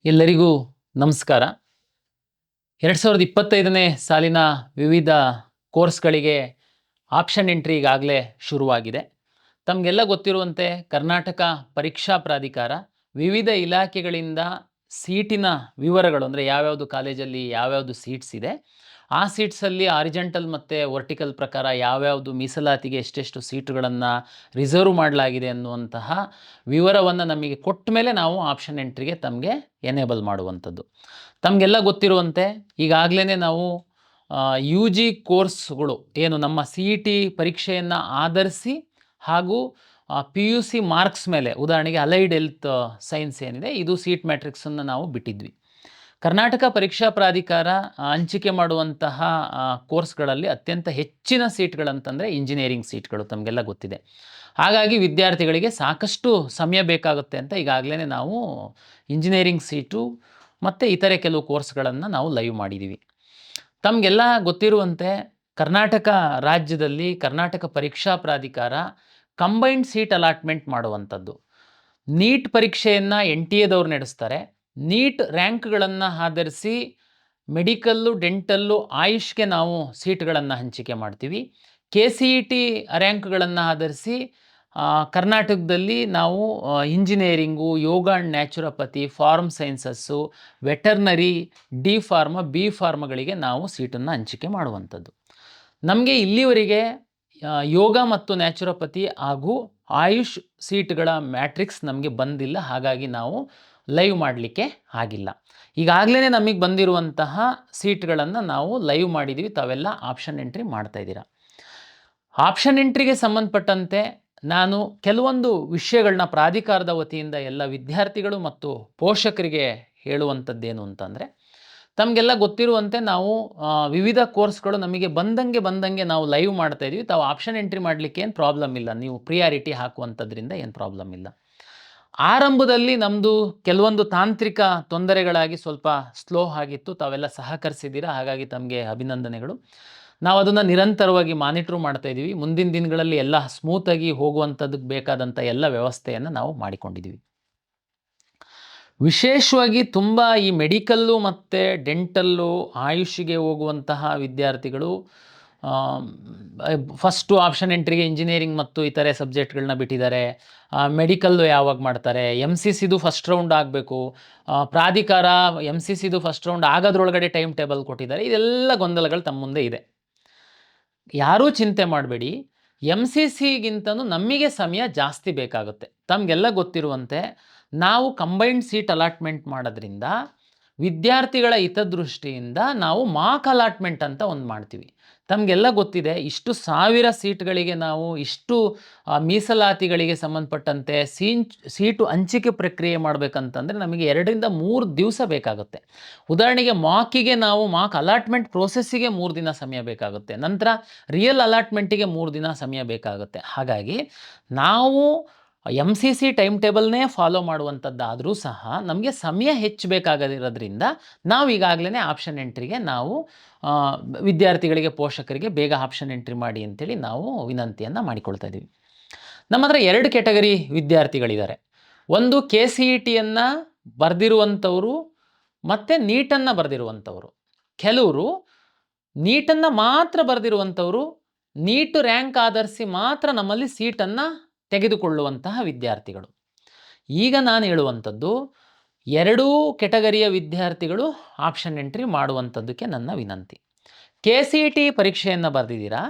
ಎಲ್ಲರಿಗೂ ನಮಸ್ಕಾರ. 2025ನೇ ಸಾಲಿನ ವಿವಿಧ ಕೋರ್ಸ್‌ಗಳಿಗೆ ಆಪ್ಷನ್ ಎಂಟ್ರಿ ಈಗಾಗಲೇ ಶುರುವಾಗಿದೆ. ತಮಗೆಲ್ಲ ಗೊತ್ತಿರುವಂತೆ ಕರ್ನಾಟಕ ಪರೀಕ್ಷಾ ಪ್ರಾಧಿಕಾರ ವಿವಿಧ ಇಲಾಖೆಗಳಿಂದ ಸೀಟಿನ ವಿವರಗಳು ಅಂದರೆ ಯಾವ್ಯಾವುದು ಕಾಲೇಜಲ್ಲಿ ಯಾವ್ಯಾವುದು ಸೀಟ್ಸ್ ಇದೆ, ಆ ಸೀಟ್ಸಲ್ಲಿ ಹಾರಿಜಾಂಟಲ್ ಮತ್ತು ವರ್ಟಿಕಲ್ ಪ್ರಕಾರ ಯಾವ್ಯಾವುದು ಮೀಸಲಾತಿಗೆ ಎಷ್ಟೆಷ್ಟು ಸೀಟುಗಳನ್ನು ರಿಸರ್ವ್ ಮಾಡಲಾಗಿದೆ ಅನ್ನುವಂತಹ ವಿವರವನ್ನು ನಮಗೆ ಕೊಟ್ಟ ಮೇಲೆ ನಾವು ಆಪ್ಷನ್ ಎಂಟ್ರಿಗೆ ತಮಗೆ ಎನೇಬಲ್ ಮಾಡುವಂಥದ್ದು. ತಮಗೆಲ್ಲ ಗೊತ್ತಿರುವಂತೆ ಈಗಾಗಲೇ ನಾವು ಯು ಜಿ ಕೋರ್ಸ್ಗಳು ಏನು ನಮ್ಮ ಸಿ ಇ ಟಿ ಪರೀಕ್ಷೆಯನ್ನು ಆಧರಿಸಿ ಹಾಗೂ ಪಿ ಯು ಸಿ ಮಾರ್ಕ್ಸ್ ಮೇಲೆ, ಉದಾಹರಣೆಗೆ ಅಲೈಡ್ ಹೆಲ್ತ್ ಸೈನ್ಸ್ ಏನಿದೆ ಇದು ಸೀಟ್ ಮ್ಯಾಟ್ರಿಕ್ಸನ್ನು ನಾವು ಬಿಟ್ಟಿದ್ವಿ. ಕರ್ನಾಟಕ ಪರೀಕ್ಷಾ ಪ್ರಾಧಿಕಾರ ಹಂಚಿಕೆ ಮಾಡುವಂತಹ ಕೋರ್ಸ್ಗಳಲ್ಲಿ ಅತ್ಯಂತ ಹೆಚ್ಚಿನ ಸೀಟ್ಗಳಂತಂದರೆ ಇಂಜಿನಿಯರಿಂಗ್ ಸೀಟ್ಗಳು ತಮಗೆಲ್ಲ ಗೊತ್ತಿದೆ. ಹಾಗಾಗಿ ವಿದ್ಯಾರ್ಥಿಗಳಿಗೆ ಸಾಕಷ್ಟು ಸಮಯ ಬೇಕಾಗುತ್ತೆ ಅಂತ ಈಗಾಗಲೇ ನಾವು ಇಂಜಿನಿಯರಿಂಗ್ ಸೀಟು ಮತ್ತು ಇತರೆ ಕೆಲವು ಕೋರ್ಸ್ಗಳನ್ನು ನಾವು ಲೈವ್ ಮಾಡಿದ್ದೀವಿ. ತಮಗೆಲ್ಲ ಗೊತ್ತಿರುವಂತೆ ಕರ್ನಾಟಕ ರಾಜ್ಯದಲ್ಲಿ ಕರ್ನಾಟಕ ಪರೀಕ್ಷಾ ಪ್ರಾಧಿಕಾರ ಕಂಬೈನ್ಡ್ ಸೀಟ್ ಅಲಾಟ್ಮೆಂಟ್ ಮಾಡುವಂಥದ್ದು. ನೀಟ್ ಪರೀಕ್ಷೆಯನ್ನು ಎನ್ ಟಿ ಎದವ್ರು ನಡೆಸ್ತಾರೆ. ನೀಟ್ ರ್ಯಾಂಕ್ಗಳನ್ನು ಆಧರಿಸಿ ಮೆಡಿಕಲ್ಲು, ಡೆಂಟಲ್ಲು, ಆಯುಷ್ಗೆ ನಾವು ಸೀಟ್ಗಳನ್ನು ಹಂಚಿಕೆ ಮಾಡ್ತೀವಿ. ಕೆ ಸಿ ಇ ಟಿ ರ್ಯಾಂಕ್ಗಳನ್ನು ಆಧರಿಸಿ ಕರ್ನಾಟಕದಲ್ಲಿ ನಾವು engineering, yoga and naturopathy, pharm sciences, veterinary, D pharm, B ಫಾರ್ಮಗಳಿಗೆ ನಾವು ಸೀಟನ್ನು ಹಂಚಿಕೆ ಮಾಡುವಂಥದ್ದು. ನಮಗೆ ಇಲ್ಲಿವರೆಗೆ ಯೋಗ ಮತ್ತು ನ್ಯಾಚುರೋಪತಿ ಹಾಗೂ ಆಯುಷ್ ಸೀಟ್ಗಳ ಮ್ಯಾಟ್ರಿಕ್ಸ್ ನಮಗೆ ಬಂದಿಲ್ಲ. ಹಾಗಾಗಿ ನಾವು ಲೈವ್ ಮಾಡಲಿಕ್ಕೆ ಆಗಿಲ್ಲ. ಈಗಾಗಲೇ ನಮಗೆ ಬಂದಿರುವಂತಹ ಸೀಟ್ಗಳನ್ನು ನಾವು ಲೈವ್ ಮಾಡಿದ್ದೀವಿ. ತಾವೆಲ್ಲ ಆಪ್ಷನ್ ಎಂಟ್ರಿ ಮಾಡ್ತಾಯಿದ್ದೀರಾ. ಆಪ್ಷನ್ ಎಂಟ್ರಿಗೆ ಸಂಬಂಧಪಟ್ಟಂತೆ ನಾನು ಕೆಲವೊಂದು ವಿಷಯಗಳನ್ನ ಪ್ರಾಧಿಕಾರದ ವತಿಯಿಂದ ಎಲ್ಲ ವಿದ್ಯಾರ್ಥಿಗಳು ಮತ್ತು ಪೋಷಕರಿಗೆ ಹೇಳುವಂಥದ್ದೇನು ಅಂತಂದರೆ, ತಮಗೆಲ್ಲ ಗೊತ್ತಿರುವಂತೆ ನಾವು ವಿವಿಧ ಕೋರ್ಸ್ಗಳು ನಮಗೆ ಬಂದಂಗೆ ನಾವು ಲೈವ್ ಮಾಡ್ತಾಯಿದ್ದೀವಿ. ತಾವು ಆಪ್ಷನ್ ಎಂಟ್ರಿ ಮಾಡಲಿಕ್ಕೆ ಏನು ಪ್ರಾಬ್ಲಮ್ ಇಲ್ಲ. ನೀವು ಪ್ರಿಯಾರಿಟಿ ಹಾಕುವಂಥದ್ರಿಂದ ಏನು ಪ್ರಾಬ್ಲಮ್ ಇಲ್ಲ. ಆರಂಭದಲ್ಲಿ ನಮ್ಮದು ಕೆಲವೊಂದು ತಾಂತ್ರಿಕ ತೊಂದರೆಗಳಾಗಿ ಸ್ವಲ್ಪ ಸ್ಲೋ ಆಗಿತ್ತು. ತಾವೆಲ್ಲ ಸಹಕರಿಸಿದ್ದೀರಾ, ಹಾಗಾಗಿ ತಮಗೆ ಅಭಿನಂದನೆಗಳು. ನಾವು ಅದನ್ನು ನಿರಂತರವಾಗಿ ಮಾನಿಟ್ರ್ ಮಾಡ್ತಾಯಿದ್ದೀವಿ. ಮುಂದಿನ ದಿನಗಳಲ್ಲಿ ಎಲ್ಲ ಸ್ಮೂತಾಗಿ ಹೋಗುವಂಥದ್ದಕ್ಕೆ ಬೇಕಾದಂಥ ಎಲ್ಲ ವ್ಯವಸ್ಥೆಯನ್ನು ನಾವು ಮಾಡಿಕೊಂಡಿದ್ದೀವಿ. ವಿಶೇಷವಾಗಿ ತುಂಬ ಈ ಮೆಡಿಕಲ್ಲು ಮತ್ತು ಡೆಂಟಲ್ಲು, ಆಯುಷಿಗೆ ಹೋಗುವಂತಹ ವಿದ್ಯಾರ್ಥಿಗಳು ಫಸ್ಟು ಆಪ್ಷನ್ ಎಂಟ್ರಿಗೆ ಇಂಜಿನಿಯರಿಂಗ್ ಮತ್ತು ಇತರೆ ಸಬ್ಜೆಕ್ಟ್ಗಳನ್ನ ಬಿಟ್ಟಿದ್ದಾರೆ. ಮೆಡಿಕಲ್ಲು ಯಾವಾಗ ಮಾಡ್ತಾರೆ, ಎಮ್ ಸಿ ಸಿದು ಫಸ್ಟ್ ರೌಂಡ್ ಆಗಬೇಕು, ಪ್ರಾಧಿಕಾರ ಎಮ್ ಸಿ ಸಿದು ಫಸ್ಟ್ ರೌಂಡ್ ಆಗೋದ್ರೊಳಗಡೆ ಟೈಮ್ ಟೇಬಲ್ ಕೊಟ್ಟಿದ್ದಾರೆ. ಇದೆಲ್ಲ ಗೊಂದಲಗಳು ತಮ್ಮ ಮುಂದೆ ಇದೆ. ಯಾರೂ ಚಿಂತೆ ಮಾಡಬೇಡಿ. ಎಮ್ ಸಿ ಸಿಗಿಂತನೂ ನಮಗೆ ಸಮಯ ಜಾಸ್ತಿ ಬೇಕಾಗುತ್ತೆ. ತಮಗೆಲ್ಲ ಗೊತ್ತಿರುವಂತೆ ನಾವು ಕಂಬೈನ್ಡ್ ಸೀಟ್ ಅಲಾಟ್ಮೆಂಟ್ ಮಾಡೋದ್ರಿಂದ ವಿದ್ಯಾರ್ಥಿಗಳ ಹಿತದೃಷ್ಟಿಯಿಂದ ನಾವು ಮಾಕ್ ಅಲಾಟ್ಮೆಂಟ್ ಅಂತ ಒಂದು ಮಾಡ್ತೀವಿ. ತಮಗೆಲ್ಲ ಗೊತ್ತಿದೆ, ಇಷ್ಟು 1000 ಸೀಟ್ಗಳಿಗೆ ನಾವು ಇಷ್ಟು ಮೀಸಲಾತಿಗಳಿಗೆ ಸಂಬಂಧಪಟ್ಟಂತೆ ಸೀಟು ಹಂಚಿಕೆ ಪ್ರಕ್ರಿಯೆ ಮಾಡಬೇಕಂತಂದರೆ ನಮಗೆ 2 ರಿಂದ 3 ದಿವಸ ಬೇಕಾಗುತ್ತೆ. ಉದಾಹರಣೆಗೆ ಮಾಕ್ ಅಲಾಟ್ಮೆಂಟ್ ಪ್ರೋಸೆಸ್ಸಿಗೆ 3 ದಿನ ಸಮಯ ಬೇಕಾಗುತ್ತೆ. ನಂತರ ರಿಯಲ್ ಅಲಾಟ್ಮೆಂಟಿಗೆ 3 ದಿನ ಸಮಯ ಬೇಕಾಗುತ್ತೆ. ಹಾಗಾಗಿ ನಾವು ಎಮ್ ಸಿ ಸಿ ಟೈಮ್ ಟೇಬಲ್ನೇ ಫಾಲೋ ಮಾಡುವಂಥದ್ದಾದರೂ ಸಹ ನಮಗೆ ಸಮಯ ಹೆಚ್ಚು ಬೇಕಾಗದಿರೋದ್ರಿಂದ ನಾವು ಈಗಾಗಲೇ ಆಪ್ಷನ್ ಎಂಟ್ರಿಗೆ ನಾವು ವಿದ್ಯಾರ್ಥಿಗಳಿಗೆ, ಪೋಷಕರಿಗೆ ಬೇಗ ಆಪ್ಷನ್ ಎಂಟ್ರಿ ಮಾಡಿ ಅಂತೇಳಿ ನಾವು ವಿನಂತಿಯನ್ನು ಮಾಡಿಕೊಳ್ತಾ ಇದ್ದೀವಿ. ನಮ್ಮ ಹತ್ರ 2 ಕ್ಯಾಟಗರಿ ವಿದ್ಯಾರ್ಥಿಗಳಿದ್ದಾರೆ. ಒಂದು ಕೆ ಸಿ ಇ ಟಿಯನ್ನು ಬರೆದಿರುವಂಥವರು ಮತ್ತು ನೀಟನ್ನು ಬರೆದಿರುವಂಥವರು. ಕೆಲವರು ನೀಟನ್ನು ಮಾತ್ರ ಬರೆದಿರುವಂಥವರು, ನೀಟ್ ರ್ಯಾಂಕ್ ಆಧರಿಸಿ ಮಾತ್ರ ನಮ್ಮಲ್ಲಿ ಸೀಟನ್ನು ತೆಗೆದುಕೊಳ್ಳುವಂತಹ ವಿದ್ಯಾರ್ಥಿಗಳು. ಈಗ ನಾನು ಹೇಳುವಂಥದ್ದು 2 ಕೆಟಗರಿಯ ವಿದ್ಯಾರ್ಥಿಗಳು ಆಪ್ಷನ್ ಎಂಟ್ರಿ ಮಾಡುವಂಥದ್ದಕ್ಕೆ ನನ್ನ ವಿನಂತಿ. ಕೆ ಸಿ ಇ ಟಿ ಪರೀಕ್ಷೆಯನ್ನು ಬರೆದಿದ್ದೀರಾ,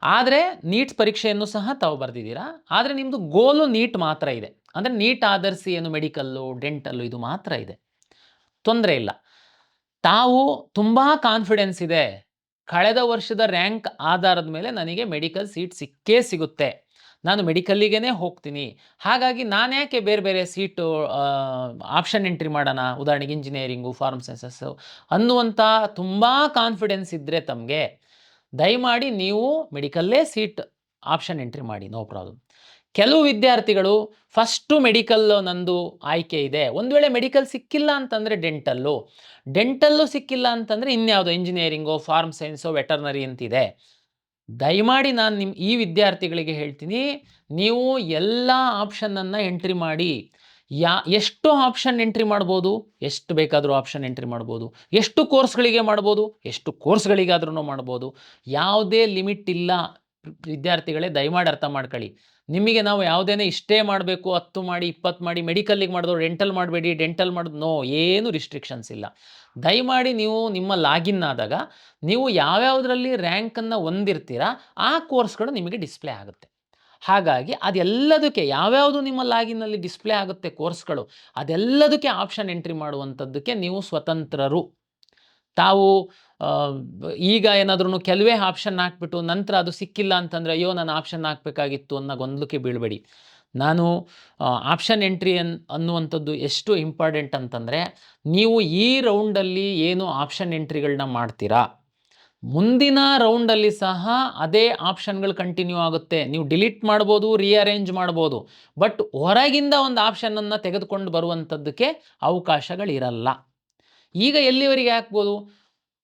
ಆದರೆ ನೀಟ್ ಪರೀಕ್ಷೆಯನ್ನು ಸಹ ತಾವು ಬರೆದಿದ್ದೀರಾ. ಆದರೆ ನಿಮ್ಮದು ಗೋಲು ನೀಟ್ ಮಾತ್ರ ಇದೆ. ಅಂದರೆ ನೀಟ್ ಆಧರಿಸಿ ಏನು ಮೆಡಿಕಲ್ಲು, ಡೆಂಟಲ್ಲು ಇದು ಮಾತ್ರ ಇದೆ. ತೊಂದರೆ ಇಲ್ಲ. ತಾವು ತುಂಬ ಕಾನ್ಫಿಡೆನ್ಸ್ ಇದೆ, ಕಳೆದ ವರ್ಷದ ರ್ಯಾಂಕ್ ಆಧಾರದ ಮೇಲೆ ನನಗೆ ಮೆಡಿಕಲ್ ಸೀಟ್ ಸಿಕ್ಕೇ ಸಿಗುತ್ತೆ, ನಾನು ಮೆಡಿಕಲ್ಲಿಗೇ ಹೋಗ್ತೀನಿ, ಹಾಗಾಗಿ ನಾನು ಯಾಕೆ ಬೇರೆ ಬೇರೆ ಸೀಟು ಆಪ್ಷನ್ ಎಂಟ್ರಿ ಮಾಡೋಣ, ಉದಾಹರಣೆಗೆ ಇಂಜಿನಿಯರಿಂಗು, ಫಾರ್ಮ್ ಸೈನ್ಸಸ್ಸು ಅನ್ನುವಂಥ ತುಂಬ ಕಾನ್ಫಿಡೆನ್ಸ್ ಇದ್ದರೆ ತಮಗೆ ದಯಮಾಡಿ ನೀವು ಮೆಡಿಕಲ್ಲೇ ಸೀಟ್ ಆಪ್ಷನ್ ಎಂಟ್ರಿ ಮಾಡಿ, ನೋ ಪ್ರಾಬ್ಲಮ್. ಕೆಲವು ವಿದ್ಯಾರ್ಥಿಗಳು ಫಸ್ಟು ಮೆಡಿಕಲ್ಲು ನಂದು ಆಯ್ಕೆ ಇದೆ, ಒಂದು ವೇಳೆ ಮೆಡಿಕಲ್ ಸಿಕ್ಕಿಲ್ಲ ಅಂತಂದರೆ ಡೆಂಟಲ್ಲು ಸಿಕ್ಕಿಲ್ಲ ಅಂತಂದರೆ ಇನ್ಯಾವುದೋ ಇಂಜಿನಿಯರಿಂಗೋ, ಫಾರ್ಮ್ ಸೈನ್ಸೋ, ವೆಟರ್ನರಿ ಅಂತಿದೆ. ದಯಮಾಡಿ ನಾನು ಈ ವಿದ್ಯಾರ್ಥಿಗಳಿಗೆ ಹೇಳ್ತೀನಿ, ನೀವು ಎಲ್ಲ ಆಪ್ಷನನ್ನು ಎಂಟ್ರಿ ಮಾಡಿ. ಎಷ್ಟು ಆಪ್ಷನ್ ಎಂಟ್ರಿ ಮಾಡ್ಬೋದು? ಎಷ್ಟು ಬೇಕಾದರೂ ಆಪ್ಷನ್ ಎಂಟ್ರಿ ಮಾಡ್ಬೋದು. ಎಷ್ಟು ಕೋರ್ಸ್ಗಳಿಗೆ ಮಾಡ್ಬೋದು? ಎಷ್ಟು ಕೋರ್ಸ್ಗಳಿಗಾದ್ರೂ ಮಾಡ್ಬೋದು. ಯಾವುದೇ ಲಿಮಿಟ್ ಇಲ್ಲ. ವಿದ್ಯಾರ್ಥಿಗಳೇ ದಯಮಾಡಿ ಅರ್ಥ ಮಾಡ್ಕೊಳ್ಳಿ. ನಿಮಗೆ ನಾವು ಯಾವುದೇನೇ ಇಷ್ಟೇ ಮಾಡಬೇಕು, 10 ಮಾಡಿ, 20 ಮಾಡಿ, ಮೆಡಿಕಲ್ಲಿಗೆ ಮಾಡಿದವರು ಡೆಂಟಲ್ ಮಾಡಬೇಡಿ, ಡೆಂಟಲ್ ಮಾಡೋದು ನೋ, ಏನು ರಿಸ್ಟ್ರಿಕ್ಷನ್ಸ್ ಇಲ್ಲ. ದಯಮಾಡಿ ನೀವು ನಿಮ್ಮ ಲಾಗಿನ್ ಆದಾಗ ನೀವು ಯಾವ್ಯಾವುದರಲ್ಲಿ ರ್ಯಾಂಕನ್ನು ಹೊಂದಿರ್ತೀರಾ ಆ ಕೋರ್ಸ್ಗಳು ನಿಮಗೆ ಡಿಸ್ಪ್ಲೇ ಆಗುತ್ತೆ. ಹಾಗಾಗಿ ಅದೆಲ್ಲದಕ್ಕೆ ಯಾವ್ಯಾವುದು ನಿಮ್ಮ ಲಾಗಿನ್ನಲ್ಲಿ ಡಿಸ್ಪ್ಲೇ ಆಗುತ್ತೆ ಕೋರ್ಸ್ಗಳು, ಅದೆಲ್ಲದಕ್ಕೆ ಆಪ್ಷನ್ ಎಂಟ್ರಿ ಮಾಡುವಂಥದ್ದಕ್ಕೆ ನೀವು ಸ್ವತಂತ್ರರು. ತಾವು ಈಗ ಏನಾದ್ರೂ ಕೆಲವೇ ಆಪ್ಷನ್ ಹಾಕ್ಬಿಟ್ಟು ನಂತರ ಅದು ಸಿಕ್ಕಿಲ್ಲ ಅಂತಂದರೆ ಅಯ್ಯೋ ನಾನು ಆಪ್ಷನ್ ಹಾಕಬೇಕಾಗಿತ್ತು ಅನ್ನೋ ಗೊಂದಲಕ್ಕೆ ಬೀಳಬೇಡಿ. ನಾನು ಆಪ್ಷನ್ ಎಂಟ್ರಿ ಅನ್ನುವಂಥದ್ದು ಎಷ್ಟು ಇಂಪಾರ್ಟೆಂಟ್ ಅಂತಂದರೆ, ನೀವು ಈ ರೌಂಡಲ್ಲಿ ಏನು ಆಪ್ಷನ್ ಎಂಟ್ರಿಗಳನ್ನ ಮಾಡ್ತೀರಾ, ಮುಂದಿನ ರೌಂಡಲ್ಲಿ ಸಹ ಅದೇ ಆಪ್ಷನ್ಗಳು ಕಂಟಿನ್ಯೂ ಆಗುತ್ತೆ. ನೀವು ಡಿಲೀಟ್ ಮಾಡ್ಬೋದು, ರೀಅರೇಂಜ್ ಮಾಡ್ಬೋದು, ಬಟ್ ಹೊರಗಿಂದ ಒಂದು ಆಪ್ಷನನ್ನು ತೆಗೆದುಕೊಂಡು ಬರುವಂಥದ್ದಕ್ಕೆ ಅವಕಾಶಗಳಿರಲ್ಲ. ಈಗ ಎಲ್ಲಿವರೆಗೆ ಹಾಕ್ಬೋದು?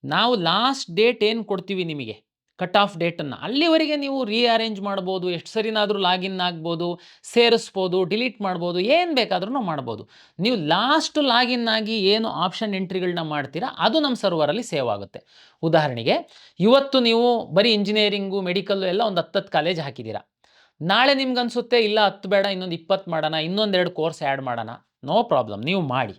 ನಾವು ಲಾಸ್ಟ್ ಡೇಟ್ ಏನು ಕೊಡ್ತೀವಿ ನಿಮಗೆ, ಕಟ್ ಆಫ್ ಡೇಟನ್ನು, ಅಲ್ಲಿವರೆಗೆ ನೀವು ರೀಅರೇಂಜ್ ಮಾಡ್ಬೋದು, ಎಷ್ಟು ಸರಿನಾದರೂ ಲಾಗಿನ್ ಆಗ್ಬೋದು, ಸೇರಿಸ್ಬೋದು, ಡಿಲೀಟ್ ಮಾಡ್ಬೋದು, ಏನು ಬೇಕಾದ್ರೂ ಮಾಡ್ಬೋದು. ನೀವು ಲಾಸ್ಟ್ ಲಾಗಿನ್ ಆಗಿ ಏನು ಆಪ್ಷನ್ ಎಂಟ್ರಿಗಳನ್ನ ಮಾಡ್ತೀರಾ ಅದು ನಮ್ಮ ಸರ್ವರಲ್ಲಿ ಸೇವ್ ಆಗುತ್ತೆ. ಉದಾಹರಣೆಗೆ ಇವತ್ತು ನೀವು ಬರೀ ಇಂಜಿನಿಯರಿಂಗು, ಮೆಡಿಕಲ್ಲು ಎಲ್ಲ ಒಂದು 10 ಕಾಲೇಜ್ ಹಾಕಿದ್ದೀರಾ. ನಾಳೆ ನಿಮ್ಗೆ ಅನಿಸುತ್ತೆ ಇಲ್ಲ 10 ಬೇಡ, ಇನ್ನೊಂದು 20 ಮಾಡೋಣ, ಇನ್ನೊಂದೆರಡು ಕೋರ್ಸ್ ಆ್ಯಡ್ ಮಾಡೋಣ, ನೋ ಪ್ರಾಬ್ಲಮ್, ನೀವು ಮಾಡಿ,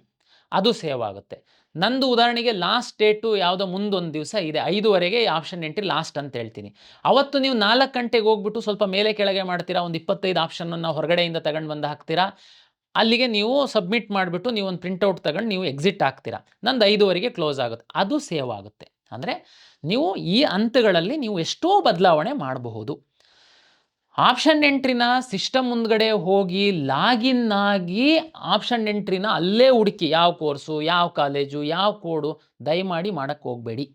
ಅದು ಸೇವ್ ಆಗುತ್ತೆ. ನಂದು ಉದಾಹರಣೆಗೆ ಲಾಸ್ಟ್ ಡೇಟು ಯಾವುದೋ ಮುಂದೊಂದು ದಿವಸ ಇದೆ, 5ವರೆಗೆ ಆಪ್ಷನ್ ಎಂಟ್ರಿ ಲಾಸ್ಟ್ ಅಂತ ಹೇಳ್ತೀನಿ. ಅವತ್ತು ನೀವು 4 ಗಂಟೆಗೆ ಹೋಗ್ಬಿಟ್ಟು ಸ್ವಲ್ಪ ಮೇಲೆ ಕೆಳಗೆ ಮಾಡ್ತೀರಾ, ಒಂದು 25 ಆಪ್ಷನನ್ನು ಹೊರಗಡೆಯಿಂದ ತಗೊಂಡು ಬಂದು ಹಾಕ್ತೀರಾ, ಅಲ್ಲಿಗೆ ನೀವು ಸಬ್ಮಿಟ್ ಮಾಡಿಬಿಟ್ಟು ನೀವು ಒಂದು ಪ್ರಿಂಟೌಟ್ ತಗೊಂಡು ನೀವು ಎಕ್ಸಿಟ್ ಆಗ್ತೀರಾ. ನಂದು 5ವರೆಗೆ ಕ್ಲೋಸ್ ಆಗುತ್ತೆ, ಅದು ಸೇವ್ ಆಗುತ್ತೆ. ಅಂದರೆ ನೀವು ಈ ಹಂತಗಳಲ್ಲಿ ನೀವು ಎಷ್ಟೋ ಬದಲಾವಣೆ ಮಾಡಬಹುದು. ಆಪ್ಷನ್ ಎಂಟ್ರಿನ ಸಿಸ್ಟಮ್ ಮುಂದ್ಗಡೆ ಹೋಗಿ ಲಾಗಿನ್ ಆಗಿ ಆಪ್ಷನ್ ಎಂಟ್ರಿನ ಅಲ್ಲೇ ಹುಡುಕಿ ಯಾವ ಕೋರ್ಸು, ಯಾವ ಕಾಲೇಜು, ಯಾವ ಕೋಡು ದಯಮಾಡಿ ಮಾಡೋಕ್ಕೆ ಹೋಗಬೇಡಿ.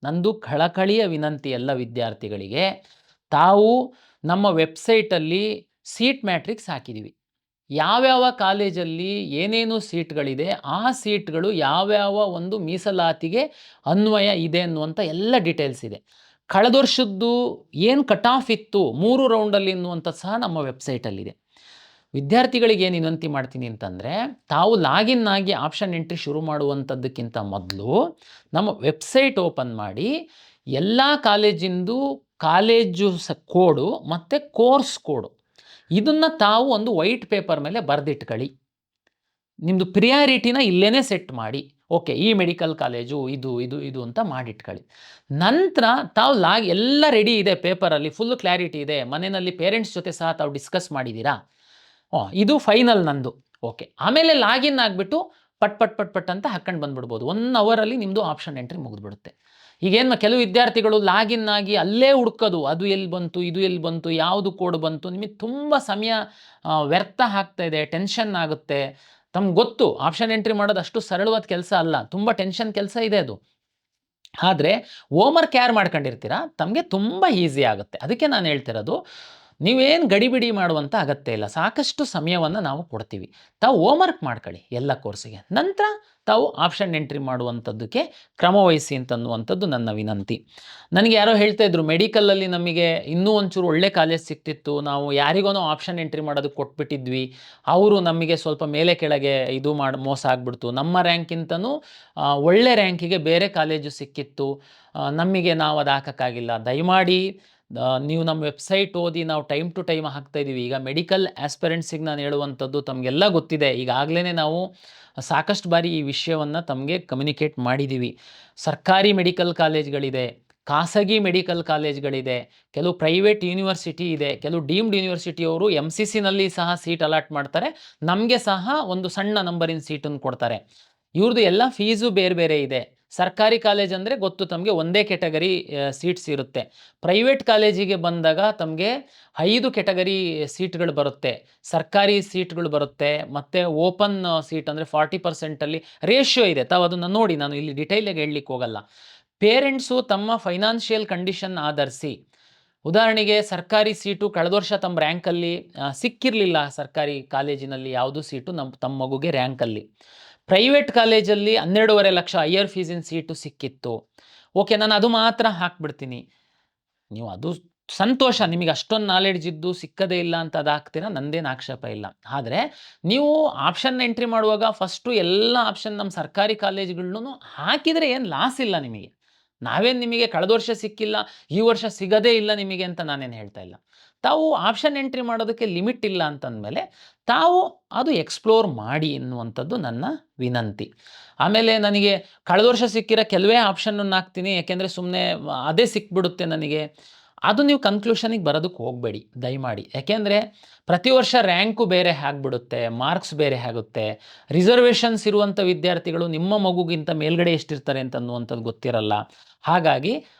ನಂದು ಕಳಕಳಿಯ ವಿನಂತಿ ಎಲ್ಲ ವಿದ್ಯಾರ್ಥಿಗಳಿಗೆ. ತಾವು ನಮ್ಮ ವೆಬ್ಸೈಟಲ್ಲಿ ಸೀಟ್ ಮ್ಯಾಟ್ರಿಕ್ಸ್ ಹಾಕಿದ್ದೀವಿ. ಯಾವ್ಯಾವ ಕಾಲೇಜಲ್ಲಿ ಏನೇನು ಸೀಟ್ಗಳಿದೆ, ಆ ಸೀಟ್ಗಳು ಯಾವ್ಯಾವ ಒಂದು ಮೀಸಲಾತಿಗೆ ಅನ್ವಯ ಇದೆ ಅನ್ನುವಂಥ ಎಲ್ಲ ಡೀಟೇಲ್ಸ್ ಇದೆ. ಕಳೆದ ವರ್ಷದ್ದು ಏನು ಕಟ್ ಆಫ್ ಇತ್ತು 3 ರೌಂಡಲ್ಲಿ ಅನ್ನುವಂಥದ್ದು ಸಹ ನಮ್ಮ ವೆಬ್ಸೈಟಲ್ಲಿದೆ. ವಿದ್ಯಾರ್ಥಿಗಳಿಗೆ ಏನು ವಿನಂತಿ ಮಾಡ್ತೀನಿ ಅಂತಂದರೆ, ತಾವು ಲಾಗಿನ್ ಆಗಿ ಆಪ್ಷನ್ ಎಂಟ್ರಿ ಶುರು ಮಾಡುವಂಥದ್ದಕ್ಕಿಂತ ಮೊದಲು ನಮ್ಮ ವೆಬ್ಸೈಟ್ ಓಪನ್ ಮಾಡಿ ಎಲ್ಲ ಕಾಲೇಜಿಂದು ಕಾಲೇಜು ಕೋಡು ಮತ್ತು ಕೋರ್ಸ್ ಕೋಡು ಇದನ್ನು ತಾವು ಒಂದು ವೈಟ್ ಪೇಪರ್ ಮೇಲೆ ಬರೆದಿಟ್ಕೊಳ್ಳಿ. ನಿಮ್ಮದು ಪ್ರಿಯಾರಿಟಿನ ಇಲ್ಲೇ ಸೆಟ್ ಮಾಡಿ, ಓಕೆ ಈ ಮೆಡಿಕಲ್ ಕಾಲೇಜು ಇದು ಇದು ಇದು ಅಂತ ಮಾಡಿಟ್ಕೊಳ್ಳಿ. ನಂತರ ತಾವು ಎಲ್ಲ ರೆಡಿ ಇದೆ, ಪೇಪರಲ್ಲಿ ಫುಲ್ ಕ್ಲಾರಿಟಿ ಇದೆ, ಮನೆಯಲ್ಲಿ ಪೇರೆಂಟ್ಸ್ ಜೊತೆ ಸಹ ತಾವು ಡಿಸ್ಕಸ್ ಮಾಡಿದ್ದೀರಾ, ಇದು ಫೈನಲ್ ನಂದು, ಓಕೆ. ಆಮೇಲೆ ಲಾಗಿನ್ ಆಗಿಬಿಟ್ಟು ಪಟ್ ಪಟ್ ಪಟ್ ಪಟ್ ಅಂತ ಹಾಕ್ಕೊಂಡು ಬಂದುಬಿಡ್ಬೋದು. 1 ಅವರಲ್ಲಿ ನಿಮ್ಮದು ಆಪ್ಷನ್ ಎಂಟ್ರಿ ಮುಗಿದ್ಬಿಡುತ್ತೆ. ಈಗೇನು ಕೆಲವು ವಿದ್ಯಾರ್ಥಿಗಳು ಲಾಗಿನ್ ಆಗಿ ಅಲ್ಲೇ ಹುಡ್ಕೋದು, ಅದು ಎಲ್ಲಿ ಬಂತು, ಇದು ಎಲ್ಲಿ ಬಂತು, ಯಾವುದು ಕೋಡ್ ಬಂತು, ನಿಮಗೆ ತುಂಬ ಸಮಯ ವ್ಯರ್ಥ ಆಗ್ತಾ ಇದೆ, ಟೆನ್ಷನ್ ಆಗುತ್ತೆ. ತಮ್ಗೆ ಗೊತ್ತು ಆಪ್ಷನ್ ಎಂಟ್ರಿ ಮಾಡೋದು ಅಷ್ಟು ಸರಳವಾದ ಕೆಲಸ ಅಲ್ಲ, ತುಂಬ ಟೆನ್ಷನ್ ಕೆಲಸ ಇದೆ ಅದು. ಆದರೆ ಹೋಮ್ವರ್ಕ್ ಯಾರು ಮಾಡ್ಕೊಂಡಿರ್ತೀರಾ ತಮಗೆ ತುಂಬ ಈಸಿ ಆಗುತ್ತೆ. ಅದಕ್ಕೆ ನಾನು ಹೇಳ್ತಿರೋದು, ನೀವೇನು ಗಡಿಬಿಡಿ ಮಾಡುವಂಥ ಅಗತ್ಯ ಇಲ್ಲ, ಸಾಕಷ್ಟು ಸಮಯವನ್ನು ನಾವು ಕೊಡ್ತೀವಿ. ತಾವು ಹೋಮ್ವರ್ಕ್ ಮಾಡ್ಕೊಳ್ಳಿ ಎಲ್ಲ ಕೋರ್ಸಿಗೆ, ನಂತರ ತಾವು ಆಪ್ಷನ್ ಎಂಟ್ರಿ ಮಾಡುವಂಥದ್ದಕ್ಕೆ ಕ್ರಮವಹಿಸಿ ಅಂತನ್ನುವಂಥದ್ದು ನನ್ನ ವಿನಂತಿ. ನನಗೆ ಯಾರೋ ಹೇಳ್ತಾ ಇದ್ರು, ಮೆಡಿಕಲಲ್ಲಿ ನಮಗೆ ಇನ್ನೂ ಒಂಚೂರು ಒಳ್ಳೆ ಕಾಲೇಜ್ ಸಿಕ್ತಿತ್ತು, ನಾವು ಯಾರಿಗೋ ಆಪ್ಷನ್ ಎಂಟ್ರಿ ಮಾಡೋದಕ್ಕೆ ಕೊಟ್ಬಿಟ್ಟಿದ್ವಿ, ಅವರು ನಮಗೆ ಸ್ವಲ್ಪ ಮೇಲೆ ಕೆಳಗೆ ಇದು ಮೋಸ ಆಗಿಬಿಡ್ತು, ನಮ್ಮ ರ್ಯಾಂಕಿಂತನೂ ಒಳ್ಳೆ ರ್ಯಾಂಕಿಗೆ ಬೇರೆ ಕಾಲೇಜು ಸಿಕ್ಕಿತ್ತು, ನಮಗೆ ನಾವು ಅದು ಹಾಕೋಕ್ಕಾಗಿಲ್ಲ. ದಯಮಾಡಿ ನೀವು ನಮ್ಮ ವೆಬ್ಸೈಟ್ ಓದಿ, ನಾವು ಟೈಮ್ ಟು ಟೈಮ್ ಹಾಕ್ತಾಯಿದ್ದೀವಿ. ಈಗ ಮೆಡಿಕಲ್ ಆಸ್ಪಿರೆಂಟ್ಸಿಗೆ ನಾನು ಹೇಳುವಂಥದ್ದು ತಮಗೆಲ್ಲ ಗೊತ್ತಿದೆ, ಈಗಾಗಲೇ ನಾವು ಸಾಕಷ್ಟು ಬಾರಿ ಈ ವಿಷಯವನ್ನು ತಮಗೆ ಕಮ್ಯುನಿಕೇಟ್ ಮಾಡಿದ್ದೀವಿ. ಸರ್ಕಾರಿ ಮೆಡಿಕಲ್ ಕಾಲೇಜ್ಗಳಿದೆ, ಖಾಸಗಿ ಮೆಡಿಕಲ್ ಕಾಲೇಜ್ಗಳಿದೆ, ಕೆಲವು ಪ್ರೈವೇಟ್ ಯೂನಿವರ್ಸಿಟಿ ಇದೆ, ಕೆಲವು ಡೀಮ್ಡ್ ಯೂನಿವರ್ಸಿಟಿಯವರು MCCನಲ್ಲಿ ಸಹ ಸೀಟ್ ಅಲಾಟ್ ಮಾಡ್ತಾರೆ, ನಮಗೆ ಸಹ ಒಂದು ಸಣ್ಣ ನಂಬರಿನ ಸೀಟನ್ನು ಕೊಡ್ತಾರೆ. ಇವ್ರದ್ದು ಎಲ್ಲ ಫೀಸು ಬೇರೆ ಬೇರೆ ಇದೆ. ಸರ್ಕಾರಿ ಕಾಲೇಜ್ ಅಂದರೆ ಗೊತ್ತು ತಮಗೆ, ಒಂದೇ ಕೆಟಗರಿ ಸೀಟ್ಸ್ ಇರುತ್ತೆ. ಪ್ರೈವೇಟ್ ಕಾಲೇಜಿಗೆ ಬಂದಾಗ ತಮಗೆ 5 ಕೆಟಗರಿ ಸೀಟ್ಗಳು ಬರುತ್ತೆ, ಸರ್ಕಾರಿ ಸೀಟ್ಗಳು ಬರುತ್ತೆ, ಮತ್ತು ಓಪನ್ ಸೀಟ್ ಅಂದರೆ 40%ಅಲ್ಲಿ ರೇಷಿಯೋ ಇದೆ. ತಾವು ಅದನ್ನು ನೋಡಿ, ನಾನು ಇಲ್ಲಿ ಡಿಟೈಲಾಗಿ ಹೇಳಲಿಕ್ಕೆ ಹೋಗಲ್ಲ. ಪೇರೆಂಟ್ಸು ತಮ್ಮ ಫೈನಾನ್ಷಿಯಲ್ ಕಂಡೀಷನ್ ಆಧರಿಸಿ, ಉದಾಹರಣೆಗೆ ಸರ್ಕಾರಿ ಸೀಟು ಕಳೆದ ವರ್ಷ ತಮ್ಮ ರ್ಯಾಂಕಲ್ಲಿ ಸಿಕ್ಕಿರಲಿಲ್ಲ, ಸರ್ಕಾರಿ ಕಾಲೇಜಿನಲ್ಲಿ ಯಾವುದೂ ಸೀಟು ತಮ್ಮ ಮಗುಗೆ ರ್ಯಾಂಕಲ್ಲಿ, ಪ್ರೈವೇಟ್ ಕಾಲೇಜಲ್ಲಿ 12.5 ಲಕ್ಷ ಹೈಯರ್ ಫೀಸಿನ ಸೀಟು ಸಿಕ್ಕಿತ್ತು, ಓಕೆ ನಾನು ಅದು ಮಾತ್ರ ಹಾಕ್ಬಿಡ್ತೀನಿ. ನೀವು ಅದು ಸಂತೋಷ, ನಿಮಗೆ ಅಷ್ಟೊಂದು ನಾಲೆಡ್ಜ್ ಇದ್ದು ಸಿಕ್ಕದೇ ಇಲ್ಲ ಅಂತ ಅದಾಗ್ತೀರಾ, ನಂದೇನು ಆಕ್ಷೇಪ ಇಲ್ಲ. ಆದರೆ ನೀವು ಆಪ್ಷನ್ ಎಂಟ್ರಿ ಮಾಡುವಾಗ ಫಸ್ಟು ಎಲ್ಲ ಆಪ್ಷನ್ ನಮ್ಮ ಸರ್ಕಾರಿ ಕಾಲೇಜುಗಳ್ನೂ ಹಾಕಿದರೆ ಏನು ಲಾಸ್ ಇಲ್ಲ ನಿಮಗೆ. ನಾವೇನು ನಿಮಗೆ ಕಳೆದ ವರ್ಷ ಸಿಕ್ಕಿಲ್ಲ, ಈ ವರ್ಷ ಸಿಗದೇ ಇಲ್ಲ ನಿಮಗೆ ಅಂತ ನಾನೇನು ಹೇಳ್ತಾ ಇಲ್ಲ. ತಾವು ಆಪ್ಷನ್ ಎಂಟ್ರಿ ಮಾಡೋದಕ್ಕೆ ಲಿಮಿಟ್ ಇಲ್ಲ ಅಂತಂದಮೇಲೆ ತಾವು ಅದು ಎಕ್ಸ್ಪ್ಲೋರ್ ಮಾಡಿ ಎನ್ನುವಂಥದ್ದು ನನ್ನ ವಿನಂತಿ. ಆಮೇಲೆ ನನಗೆ ಕಳೆದ ವರ್ಷ ಸಿಕ್ಕಿರೋ ಕೆಲವೇ ಆಪ್ಷನ್ನನ್ನು ಹಾಕ್ತೀನಿ ಯಾಕೆಂದರೆ ಸುಮ್ಮನೆ ಅದೇ ಸಿಕ್ಬಿಡುತ್ತೆ ನನಗೆ, ಅದು ನೀವು ಕನ್ಕ್ಲೂಷನಿಗೆ ಬರೋದಕ್ಕೆ ಹೋಗಬೇಡಿ ದಯಮಾಡಿ. ಯಾಕೆಂದರೆ ಪ್ರತಿ ವರ್ಷ ರ್ಯಾಂಕು ಬೇರೆ ಆಗಿಬಿಡುತ್ತೆ, ಮಾರ್ಕ್ಸ್ ಬೇರೆ ಆಗುತ್ತೆ. ರಿಸರ್ವೇಷನ್ಸ್ ಇರುವಂಥ ವಿದ್ಯಾರ್ಥಿಗಳು ನಿಮ್ಮ ಮಗುಗಿಂತ ಮೇಲ್ಗಡೆ ಎಷ್ಟಿರ್ತಾರೆ ಅಂತ ಅನ್ನುವಂಥದ್ದು ಗೊತ್ತಿರಲ್ಲ. ಹಾಗಾಗಿ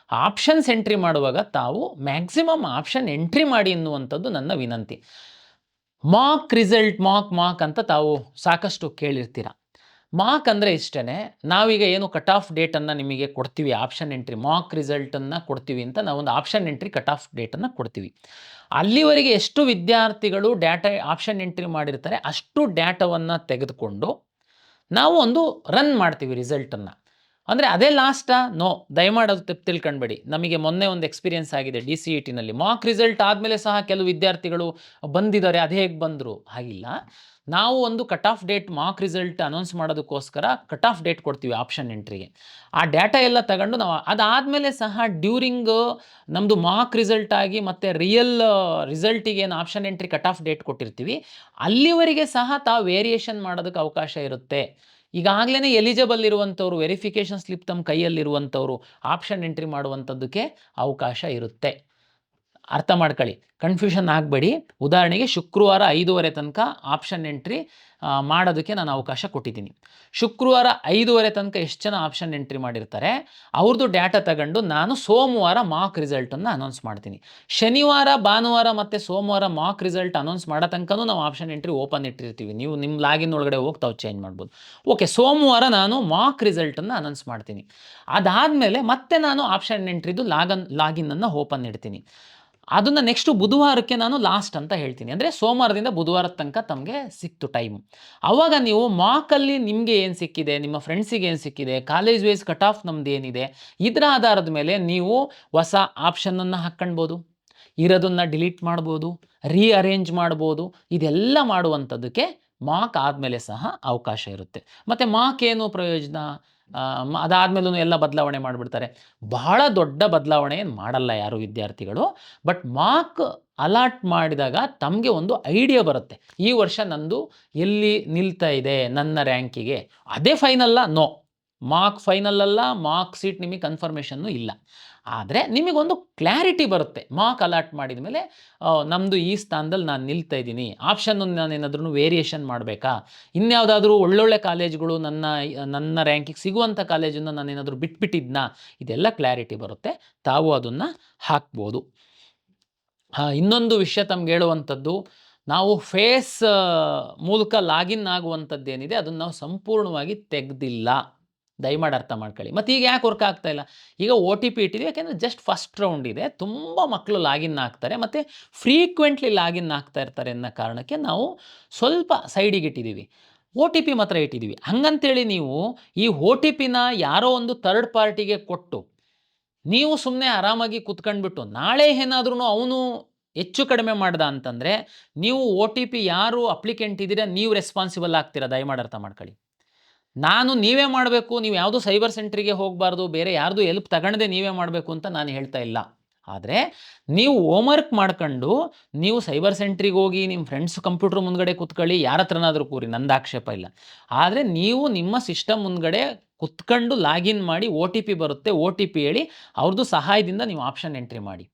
ಆಪ್ಷನ್ಸ್ ಎಂಟ್ರಿ ಮಾಡುವಾಗ ತಾವು ಮ್ಯಾಕ್ಸಿಮಮ್ ಆಪ್ಷನ್ ಎಂಟ್ರಿ ಮಾಡಿ ಎನ್ನುವಂಥದ್ದು ನನ್ನ ವಿನಂತಿ. ಮಾಕ್ ರಿಸಲ್ಟ್ ಮಾಕ್ ಅಂತ ತಾವು ಸಾಕಷ್ಟು ಕೇಳಿರ್ತೀರ. ಮಾಕ್ ಅಂದರೆ ಇಷ್ಟೇ, ನಾವೀಗ ಏನು ಕಟ್ ಆಫ್ ಡೇಟನ್ನು ನಿಮಗೆ ಕೊಡ್ತೀವಿ, ಆಪ್ಷನ್ ಎಂಟ್ರಿ ಮಾಕ್ ರಿಸಲ್ಟನ್ನು ಕೊಡ್ತೀವಿ ಅಂತ ನಾವೊಂದು ಆಪ್ಷನ್ ಎಂಟ್ರಿ ಕಟ್ ಆಫ್ ಡೇಟನ್ನು ಕೊಡ್ತೀವಿ. ಅಲ್ಲಿವರೆಗೆ ಎಷ್ಟು ವಿದ್ಯಾರ್ಥಿಗಳು ಡೇಟಾ ಆಪ್ಷನ್ ಎಂಟ್ರಿ ಮಾಡಿರ್ತಾರೆ ಅಷ್ಟು ಡೇಟಾವನ್ನು ತೆಗೆದುಕೊಂಡು ನಾವು ಒಂದು ರನ್ ಮಾಡ್ತೀವಿ ರಿಸಲ್ಟನ್ನು. ಅಂದರೆ ಅದೇ ಲಾಸ್ಟಾ? ನೋ, ದಯಮಾಡಿ ಅದು ತಪ್ಪು ತಿಳ್ಕೊಳ್ಬೇಡಿ. ನಮಗೆ ಮೊನ್ನೆ ಒಂದು ಎಕ್ಸ್ಪೀರಿಯನ್ಸ್ ಆಗಿದೆ DCETನಲ್ಲಿ. ಮಾಕ್ ರಿಸಲ್ಟ್ ಆದಮೇಲೆ ಸಹ ಕೆಲವು ವಿದ್ಯಾರ್ಥಿಗಳು ಬಂದಿದ್ದಾರೆ, ಅದು ಹೇಗೆ ಬಂದರು ಹಾಗಿಲ್ಲ. ನಾವು ಒಂದು cut off date Mach result announce ಮಾಡೋದಕ್ಕೋಸ್ಕರ ಕಟ್ ಆಫ್ ಡೇಟ್ ಕೊಡ್ತೀವಿ ಆಪ್ಷನ್ ಎಂಟ್ರಿಗೆ. ಆ ಡೇಟಾ ಎಲ್ಲ ತಗೊಂಡು ನಾವು ಅದಾದಮೇಲೆ ಸಹ ಡ್ಯೂರಿಂಗ್ ನಮ್ಮದು ಮಾಕ್ ರಿಸಲ್ಟ್ ಆಗಿ ಮತ್ತು ರಿಯಲ್ ರಿಸಲ್ಟಿಗೆ ಏನು option entry cut off date ಕೊಟ್ಟಿರ್ತೀವಿ ಅಲ್ಲಿವರೆಗೆ ಸಹ ತಾವು ವೇರಿಯೇಷನ್ ಮಾಡೋದಕ್ಕೆ ಅವಕಾಶ ಇರುತ್ತೆ. ಈಗಾಗಲೇ ಎಲಿಜಿಬಲ್ ಇರುವಂಥವ್ರು, ವೆರಿಫಿಕೇಷನ್ ಸ್ಲಿಪ್ ತಮ್ಮ ಕೈಯಲ್ಲಿರುವಂಥವ್ರು ಆಪ್ಷನ್ ಎಂಟ್ರಿ ಮಾಡುವಂಥದ್ದಕ್ಕೆ ಅವಕಾಶ ಇರುತ್ತೆ. ಅರ್ಥ ಮಾಡ್ಕೊಳ್ಳಿ, ಕನ್ಫ್ಯೂಷನ್ ಆಗಬೇಡಿ. ಉದಾಹರಣೆಗೆ ಶುಕ್ರವಾರ 5:30 ತನಕ ಆಪ್ಷನ್ ಎಂಟ್ರಿ ಮಾಡೋದಕ್ಕೆ ನಾನು ಅವಕಾಶ ಕೊಟ್ಟಿದ್ದೀನಿ. ಶುಕ್ರವಾರ 5:30 ತನಕ ಎಷ್ಟು ಜನ ಆಪ್ಷನ್ ಎಂಟ್ರಿ ಮಾಡಿರ್ತಾರೆ ಅವ್ರದ್ದು ಡೇಟಾ ತಗೊಂಡು ನಾನು ಸೋಮವಾರ ಮಾಕ್ ರಿಸಲ್ಟನ್ನು ಅನೌನ್ಸ್ ಮಾಡ್ತೀನಿ. ಶನಿವಾರ, ಭಾನುವಾರ ಮತ್ತು ಸೋಮವಾರ ಮಾಕ್ ರಿಸಲ್ಟ್ ಅನೌನ್ಸ್ ಮಾಡೋ ತನಕನೂ ನಾವು ಆಪ್ಷನ್ ಎಂಟ್ರಿ ಓಪನ್ ಇಟ್ಟಿರ್ತೀವಿ. ನೀವು ನಿಮ್ಮ ಲಾಗಿನ್ ಒಳಗಡೆ ಹೋಗಿ ತಾವು ಚೇಂಜ್ ಮಾಡ್ಬೋದು. ಓಕೆ, ಸೋಮವಾರ ನಾನು ಮಾಕ್ ರಿಸಲ್ಟನ್ನು ಅನೌನ್ಸ್ ಮಾಡ್ತೀನಿ. ಅದಾದಮೇಲೆ ಮತ್ತೆ ನಾನು ಆಪ್ಷನ್ ಎಂಟ್ರಿದು ಲಾಗಿನ್ನನ್ನು ಓಪನ್ ಇಡ್ತೀನಿ. ಅದನ್ನು ನೆಕ್ಸ್ಟು ಬುಧವಾರಕ್ಕೆ ನಾನು ಲಾಸ್ಟ್ ಅಂತ ಹೇಳ್ತೀನಿ. ಅಂದರೆ ಸೋಮವಾರದಿಂದ ಬುಧವಾರದ ತನಕ ತಮಗೆ ಸಿಕ್ತು ಟೈಮ್. ಆವಾಗ ನೀವು ಮಾಕಲ್ಲಿ ನಿಮಗೆ ಏನು ಸಿಕ್ಕಿದೆ, ನಿಮ್ಮ ಫ್ರೆಂಡ್ಸಿಗೆ ಏನು ಸಿಕ್ಕಿದೆ, ಕಾಲೇಜ್ ವೈಸ್ ಕಟ್ ಆಫ್ ನಮ್ದು ಏನಿದೆ, ಇದರ ಆಧಾರದ ಮೇಲೆ ನೀವು ಹೊಸ ಆಪ್ಷನನ್ನು ಹಾಕ್ಕೊಳ್ಬೋದು, ಇರೋದನ್ನು ಡಿಲೀಟ್ ಮಾಡ್ಬೋದು, ರೀಅರೇಂಜ್ ಮಾಡ್ಬೋದು. ಇದೆಲ್ಲ ಮಾಡುವಂಥದ್ದಕ್ಕೆ ಮಾಕ್ ಆದಮೇಲೆ ಸಹ ಅವಕಾಶ ಇರುತ್ತೆ. ಮತ್ತು ಮಾಕ್ ಏನು ಪ್ರಯೋಜನ? ಅದಾದಮೇಲೂ ಎಲ್ಲ ಬದಲಾವಣೆ ಮಾಡಿಬಿಡ್ತಾರೆ. ಬಹಳ ದೊಡ್ಡ ಬದಲಾವಣೆ ಏನು ಮಾಡಲ್ಲ ಯಾರು ವಿದ್ಯಾರ್ಥಿಗಳು. ಬಟ್ ಮಾಕ್ ಅಲಾಟ್ ಮಾಡಿದಾಗ ತಮಗೆ ಒಂದು ಐಡಿಯಾ ಬರುತ್ತೆ, ಈ ವರ್ಷ ನಂದು ಎಲ್ಲಿ ನಿಲ್ತಾ ಇದೆ ನನ್ನ ರ್ಯಾಂಕಿಗೆ. ಅದೇ ಫೈನಲ್ಲ? ನೋ, ಮಾಕ್ ಫೈನಲ್ ಅಲ್ಲ, ಮಾಕ್ ಸೀಟ್ ನಿಮಗೆ ಕನ್ಫರ್ಮೇಷನ್ನು ಇಲ್ಲ. ಆದರೆ ನಿಮಗೊಂದು ಕ್ಲಾರಿಟಿ ಬರುತ್ತೆ, ಮಾಕ್ ಅಲಾಟ್ ಮಾಡಿದ ಮೇಲೆ ನಮ್ಮದು ಈ ಸ್ಥಾನದಲ್ಲಿ ನಾನು ನಿಲ್ತಾ ಇದ್ದೀನಿ, ಆಪ್ಷನ್ನು ನಾನೇನಾದ್ರೂ ವೇರಿಯೇಷನ್ ಮಾಡಬೇಕಾ, ಇನ್ಯಾವುದಾದ್ರೂ ಒಳ್ಳೊಳ್ಳೆ ಕಾಲೇಜುಗಳು ನನ್ನ ರ್ಯಾಂಕಿಗೆ ಸಿಗುವಂಥ ಕಾಲೇಜನ್ನು ನಾನೇನಾದರೂ ಬಿಟ್ಬಿಟ್ಟಿದ್ನಾ, ಇದೆಲ್ಲ ಕ್ಲಾರಿಟಿ ಬರುತ್ತೆ. ತಾವು ಅದನ್ನು ಹಾಕ್ಬೋದು. ಇನ್ನೊಂದು ವಿಷಯ ತಮ್ಗೆ ಹೇಳುವಂಥದ್ದು, ನಾವು ಫೇಸ್ ಮೂಲಕ ಲಾಗಿನ್ ಆಗುವಂಥದ್ದೇನಿದೆ ಅದನ್ನು ನಾವು ಸಂಪೂರ್ಣವಾಗಿ ತೆಗೆದಿಲ್ಲ. ದಯಮಾಡಿ ಅರ್ಥ ಮಾಡ್ಕೊಳ್ಳಿ. ಮತ್ತು ಈಗ ಯಾಕೆ ವರ್ಕ್ ಆಗ್ತಾ ಇಲ್ಲ? ಈಗ OTP ಇಟ್ಟಿದ್ದೀವಿ, ಯಾಕೆಂದರೆ ಜಸ್ಟ್ ಫಸ್ಟ್ ರೌಂಡ್ ಇದೆ, ತುಂಬ ಮಕ್ಕಳು ಲಾಗಿನ್ ಆಗ್ತಾರೆ ಮತ್ತು ಫ್ರೀಕ್ವೆಂಟ್ಲಿ ಲಾಗಿನ್ ಆಗ್ತಾ ಇರ್ತಾರೆ ಅನ್ನೋ ಕಾರಣಕ್ಕೆ ನಾವು ಸ್ವಲ್ಪ ಸೈಡಿಗೆ ಇಟ್ಟಿದ್ದೀವಿ. OTP ಮಾತ್ರ ಇಟ್ಟಿದ್ದೀವಿ. ಹಂಗಂತೇಳಿ ನೀವು ಈ OTPನ ಯಾರೋ ಒಂದು ಥರ್ಡ್ ಪಾರ್ಟಿಗೆ ಕೊಟ್ಟು ನೀವು ಸುಮ್ಮನೆ ಆರಾಮಾಗಿ ಕುತ್ಕೊಂಡ್ಬಿಟ್ಟು ನಾಳೆ ಏನಾದ್ರೂ ಅವನು ಹೆಚ್ಚು ಕಡಿಮೆ ಮಾಡ್ದ ಅಂತಂದರೆ ನೀವು OTP ಯಾರು ಅಪ್ಲಿಕೆಂಟ್ ಇದ್ದೀರಾ ನೀವು ರೆಸ್ಪಾನ್ಸಿಬಲ್ ಆಗ್ತೀರಾ. ದಯಮಾಡಿ ಅರ್ಥ ಮಾಡ್ಕೊಳ್ಳಿ. ನೀವೇ ಮಾಡಬೇಕು, ನೀವು ಯಾವುದೂ ಸೈಬರ್ ಸೆಂಟ್ರಿಗೆ ಹೋಗಬಾರ್ದು, ಬೇರೆ ಯಾರ್ದು ಹೆಲ್ಪ್ ತಗೊಳ್ಳದೆ ನೀವೇ ಮಾಡಬೇಕು ಅಂತ ನಾನು ಹೇಳ್ತಾ ಇಲ್ಲ. ಆದರೆ ನೀವು ಹೋಮ್ವರ್ಕ್ ಮಾಡ್ಕೊಂಡು ನೀವು ಸೈಬರ್ ಸೆಂಟ್ರಿಗೆ ಹೋಗಿ ನಿಮ್ಮ ಫ್ರೆಂಡ್ಸ್ ಕಂಪ್ಯೂಟರ್ ಮುಂದ್ಗಡೆ ಕೂತ್ಕೊಳ್ಳಿ, ಯಾರ ಹತ್ರನಾದರೂ ಕೂರಿ, ನಂದು ಆಕ್ಷೇಪ ಇಲ್ಲ. ಆದರೆ ನೀವು ನಿಮ್ಮ ಸಿಸ್ಟಮ್ ಮುಂದ್ಗಡೆ ಕುತ್ಕೊಂಡು ಲಾಗಿನ್ ಮಾಡಿ OTP ಬರುತ್ತೆ, OTP ಹೇಳಿ ಅವ್ರದ್ದು ಸಹಾಯದಿಂದ ನೀವು ಆಪ್ಷನ್ ಎಂಟ್ರಿ ಮಾಡಿ.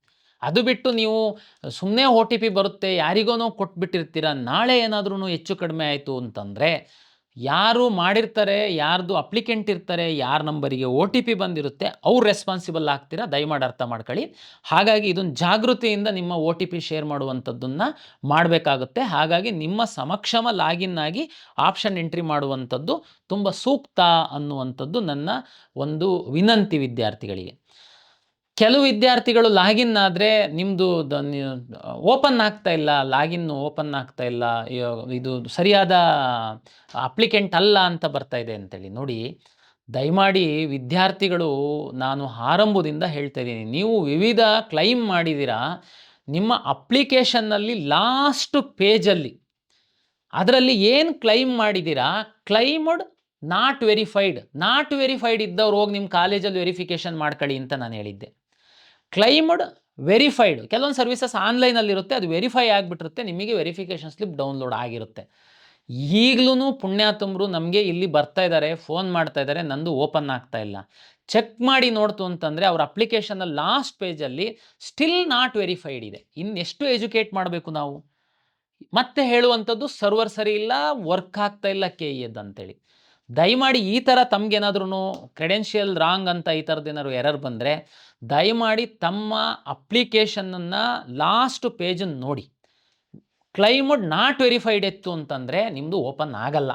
ಅದು ಬಿಟ್ಟು ನೀವು ಸುಮ್ಮನೆ OTP ಬರುತ್ತೆ ಯಾರಿಗೋ ಕೊಟ್ಬಿಟ್ಟಿರ್ತೀರ, ನಾಳೆ ಏನಾದ್ರೂ ಹೆಚ್ಚು ಕಡಿಮೆ ಆಯಿತು ಅಂತಂದರೆ ಯಾರು ಮಾಡಿರ್ತಾರೆ, ಯಾರ್ದು ಅಪ್ಲಿಕೆಂಟ್ ಇರ್ತಾರೆ, ಯಾರ ನಂಬರಿಗೆ OTP ಬಂದಿರುತ್ತೆ ಅವ್ರು ರೆಸ್ಪಾನ್ಸಿಬಲ್ ಆಗ್ತೀರಾ. ದಯಮಾಡಿ ಅರ್ಥ ಮಾಡ್ಕೊಳ್ಳಿ. ಹಾಗಾಗಿ ಇದೊಂದು ಜಾಗೃತಿಯಿಂದ ನಿಮ್ಮ OTP ಶೇರ್ ಮಾಡುವಂಥದ್ದನ್ನು ಮಾಡಬೇಕಾಗುತ್ತೆ. ಹಾಗಾಗಿ ನಿಮ್ಮ ಸಮಕ್ಷಮ ಲಾಗಿನ್ ಆಗಿ ಆಪ್ಷನ್ ಎಂಟ್ರಿ ಮಾಡುವಂಥದ್ದು ತುಂಬ ಸೂಕ್ತ ಅನ್ನುವಂಥದ್ದು ನನ್ನ ಒಂದು ವಿನಂತಿ ವಿದ್ಯಾರ್ಥಿಗಳಿಗೆ. ಕೆಲವು ವಿದ್ಯಾರ್ಥಿಗಳು ಲಾಗಿನ್ ಆದರೆ ನಿಮ್ಮದು ಓಪನ್ ಆಗ್ತಾ ಇಲ್ಲ, ಲಾಗಿನ್ನು ಓಪನ್ ಆಗ್ತಾ ಇಲ್ಲ, ಇದು ಸರಿಯಾದ ಅಪ್ಲಿಕೆಂಟ್ ಅಲ್ಲ ಅಂತ ಬರ್ತಾ ಇದೆ ಅಂತೇಳಿ. ನೋಡಿ, ದಯಮಾಡಿ ವಿದ್ಯಾರ್ಥಿಗಳು, ನಾನು ಆರಂಭದಿಂದ ಹೇಳ್ತಾ ಇದ್ದೀನಿ, ನೀವು ವಿವಿಧ ಕ್ಲೈಮ್ ಮಾಡಿದ್ದೀರಾ, ನಿಮ್ಮ ಅಪ್ಲಿಕೇಶನ್ನಲ್ಲಿ ಲಾಸ್ಟ್ ಪೇಜಲ್ಲಿ ಅದರಲ್ಲಿ ಏನು ಕ್ಲೈಮ್ ಮಾಡಿದ್ದೀರಾ, ಕ್ಲೈಮ್ಡ್ ನಾಟ್ ವೆರಿಫೈಡ್ ಇದ್ದವ್ರು ಹೋಗಿ ನಿಮ್ಮ ಕಾಲೇಜಲ್ಲಿ ವೆರಿಫಿಕೇಷನ್ ಮಾಡ್ಕೊಳ್ಳಿ ಅಂತ ನಾನು ಹೇಳಿದ್ದೆ. ಕ್ಲೈಮ್ಡ್ ವೆರಿಫೈಡ್, ಕೆಲವೊಂದು ಸರ್ವಿಸಸ್ ಆನ್ಲೈನಲ್ಲಿರುತ್ತೆ, ಅದು ವೆರಿಫೈ ಆಗಿಬಿಟ್ಟಿರುತ್ತೆ, ನಿಮಗೆ ವೆರಿಫಿಕೇಷನ್ ಸ್ಲಿಪ್ ಡೌನ್ಲೋಡ್ ಆಗಿರುತ್ತೆ. ಈಗಲೂ ಪುಣ್ಯಾತುಂಬರು ನಮಗೆ ಇಲ್ಲಿ ಬರ್ತಾ ಇದ್ದಾರೆ, ಫೋನ್ ಮಾಡ್ತಾ ಇದ್ದಾರೆ, ನಂದು ಓಪನ್ ಆಗ್ತಾ ಇಲ್ಲ. ಚೆಕ್ ಮಾಡಿ ನೋಡ್ತು ಅಂತಂದರೆ ಅವ್ರ ಅಪ್ಲಿಕೇಶನ್ನ ಲಾಸ್ಟ್ ಪೇಜಲ್ಲಿ ಸ್ಟಿಲ್ ನಾಟ್ ವೆರಿಫೈಡ್ ಇದೆ. ಇನ್ನೆಷ್ಟು ಎಜುಕೇಟ್ ಮಾಡಬೇಕು ನಾವು? ಮತ್ತೆ ಹೇಳುವಂಥದ್ದು ಸರ್ವರ್ ಸರಿ ಇಲ್ಲ, ವರ್ಕ್ ಆಗ್ತಾ ಇಲ್ಲ KE ಅಂತೇಳಿ. ದಯಮಾಡಿ ಈ ಥರ ತಮಗೇನಾದ್ರೂ ಕ್ರೆಡೆನ್ಷಿಯಲ್ ರಾಂಗ್ ಅಂತ ಈ ಥರದ್ದೇನಾದ್ರು ಎರರ್ ಬಂದರೆ ದಯಮಾಡಿ ತಮ್ಮ ಅಪ್ಲಿಕೇಶನನ್ನು ಲಾಸ್ಟ್ ಪೇಜನ್ನು ನೋಡಿ. ಕ್ಲೈಮ್ಡ್ ನಾಟ್ ವೆರಿಫೈಡ್ ಇತ್ತು ಅಂತಂದರೆ ನಿಮ್ಮದು ಓಪನ್ ಆಗಲ್ಲ.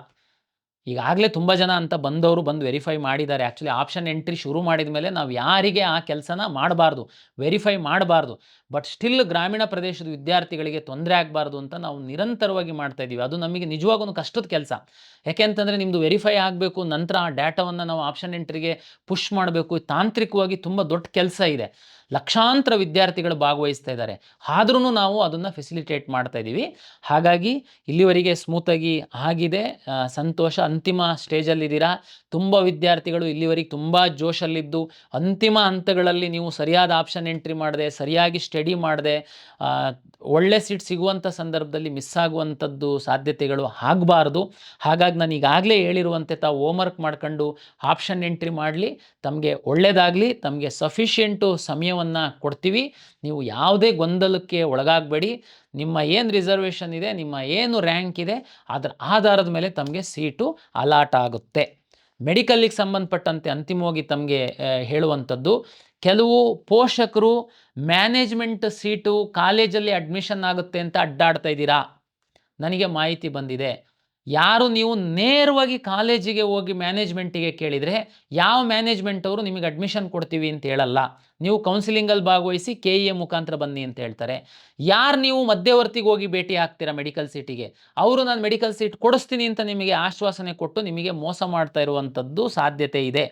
ಈಗಾಗಲೇ ತುಂಬ ಜನ ಅಂತ ಬಂದವರು ಬಂದು ವೆರಿಫೈ ಮಾಡಿದ್ದಾರೆ. ಆ್ಯಕ್ಚುಲಿ ಆಪ್ಷನ್ ಎಂಟ್ರಿ ಶುರು ಮಾಡಿದ ಮೇಲೆ ನಾವು ಯಾರಿಗೆ ಆ ಕೆಲಸನ ಮಾಡಬಾರ್ದು, ವೆರಿಫೈ ಮಾಡಬಾರ್ದು. ಬಟ್ ಸ್ಟಿಲ್ ಗ್ರಾಮೀಣ ಪ್ರದೇಶದ ವಿದ್ಯಾರ್ಥಿಗಳಿಗೆ ತೊಂದರೆ ಆಗಬಾರ್ದು ಅಂತ ನಾವು ನಿರಂತರವಾಗಿ ಮಾಡ್ತಾಯಿದ್ದೀವಿ. ಅದು ನಮಗೆ ನಿಜವಾಗೂ ಕಷ್ಟದ ಕೆಲಸ. ಯಾಕೆಂತಂದರೆ ನಿಮ್ಮದು ವೆರಿಫೈ ಆಗಬೇಕು, ನಂತರ ಆ ಡೇಟಾವನ್ನು ನಾವು ಆಪ್ಷನ್ ಎಂಟ್ರಿಗೆ ಪುಷ್ ಮಾಡಬೇಕು. ತಾಂತ್ರಿಕವಾಗಿ ತುಂಬ ದೊಡ್ಡ ಕೆಲಸ ಇದೆ. ಲಕ್ಷಾಂತರ ವಿದ್ಯಾರ್ಥಿಗಳು ಭಾಗವಹಿಸ್ತಾ ಇದ್ದಾರೆ. ಆದ್ರೂ ನಾವು ಅದನ್ನು ಫೆಸಿಲಿಟೇಟ್ ಮಾಡ್ತಾ ಇದ್ದೀವಿ. ಹಾಗಾಗಿ ಇಲ್ಲಿವರೆಗೆ ಸ್ಮೂತಾಗಿ ಆಗಿದೆ, ಸಂತೋಷ. ಅಂತಿಮ ಸ್ಟೇಜಲ್ಲಿದ್ದೀರಾ. ತುಂಬ ವಿದ್ಯಾರ್ಥಿಗಳು ಇಲ್ಲಿವರೆಗೆ ತುಂಬ ಜೋಶಲ್ಲಿದ್ದು ಅಂತಿಮ ಹಂತಗಳಲ್ಲಿ ನೀವು ಸರಿಯಾದ ಆಪ್ಷನ್ ಎಂಟ್ರಿ ಮಾಡದೆ, ಸರಿಯಾಗಿ ಸ್ಟಡಿ ಮಾಡದೆ, ಒಳ್ಳೆ ಸೀಟ್ ಸಿಗುವಂಥ ಸಂದರ್ಭದಲ್ಲಿ ಮಿಸ್ ಆಗುವಂಥದ್ದು ಸಾಧ್ಯತೆಗಳು ಆಗಬಾರ್ದು. ಹಾಗಾಗಿ ನಾನು ಈಗಾಗಲೇ ಹೇಳಿರುವಂತೆ ತಾವು ಹೋಮ್ವರ್ಕ್ ಮಾಡ್ಕೊಂಡು ಆಪ್ಷನ್ ಎಂಟ್ರಿ ಮಾಡಲಿ. ತಮಗೆ ಒಳ್ಳೆಯದಾಗಲಿ. ತಮಗೆ ಸಫಿಷಿಯೆಂಟು ಸಮಯವನ್ನು ಕೊಡ್ತೀವಿ. ನೀವು ಯಾವುದೇ ಗೊಂದಲಕ್ಕೆ ಒಳಗಾಗಬೇಡಿ. ನಿಮ್ಮ ಏನು ರಿಸರ್ವೇಷನ್ ಇದೆ, ನಿಮ್ಮ ಏನು ರ್ಯಾಂಕ್ ಇದೆ, ಅದರ ಆಧಾರದ ಮೇಲೆ ತಮಗೆ ಸೀಟು ಅಲಾಟ್ ಆಗುತ್ತೆ. ಮೆಡಿಕಲ್ಲಿಗೆ ಸಂಬಂಧಪಟ್ಟಂತೆ ಅಂತಿಮವಾಗಿ ತಮಗೆ ಹೇಳುವಂಥದ್ದು, ಕೆಲವು ಪೋಷಕರು ಮ್ಯಾನೇಜ್ಮೆಂಟ್ ಸೀಟು ಕಾಲೇಜಲ್ಲಿ ಅಡ್ಮಿಷನ್ ಆಗುತ್ತೆ ಅಂತ ಅಡ್ಡಾಡ್ತಾ ಇದ್ದೀರಾ. ನನಗೆ ಮಾಹಿತಿ ಬಂದಿದೆ. ಯಾರು ನೀವು ನೇರವಾಗಿ ಕಾಲೇಜಿಗೆ ಹೋಗಿ ಮ್ಯಾನೇಜ್ಮೆಂಟಿಗೆ ಕೇಳಿದರೆ ಯಾವ ಮ್ಯಾನೇಜ್ಮೆಂಟ್ ಅವರು ನಿಮಗೆ ಅಡ್ಮಿಷನ್ ಕೊಡ್ತೀವಿ ಅಂತ ಹೇಳಲ್ಲ. ನೀವು ಕೌನ್ಸಿಲಿಂಗಲ್ಲಿ ಭಾಗವಹಿಸಿ KE ಮುಖಾಂತರ ಬನ್ನಿ ಅಂತ ಹೇಳ್ತಾರೆ. ಯಾರು ನೀವು ಮಧ್ಯವರ್ತಿಗೆ ಹೋಗಿ ಭೇಟಿ ಆಗ್ತೀರಾ ಮೆಡಿಕಲ್ ಸೀಟಿಗೆ, ಅವರು ನಾನು ಮೆಡಿಕಲ್ ಸೀಟ್ ಕೊಡಿಸ್ತೀನಿ ಅಂತ ನಿಮಗೆ ಆಶ್ವಾಸನೆ ಕೊಟ್ಟು ನಿಮಗೆ ಮೋಸ ಮಾಡ್ತಾ ಇರುವಂಥದ್ದು ಸಾಧ್ಯತೆ ಇದೆ.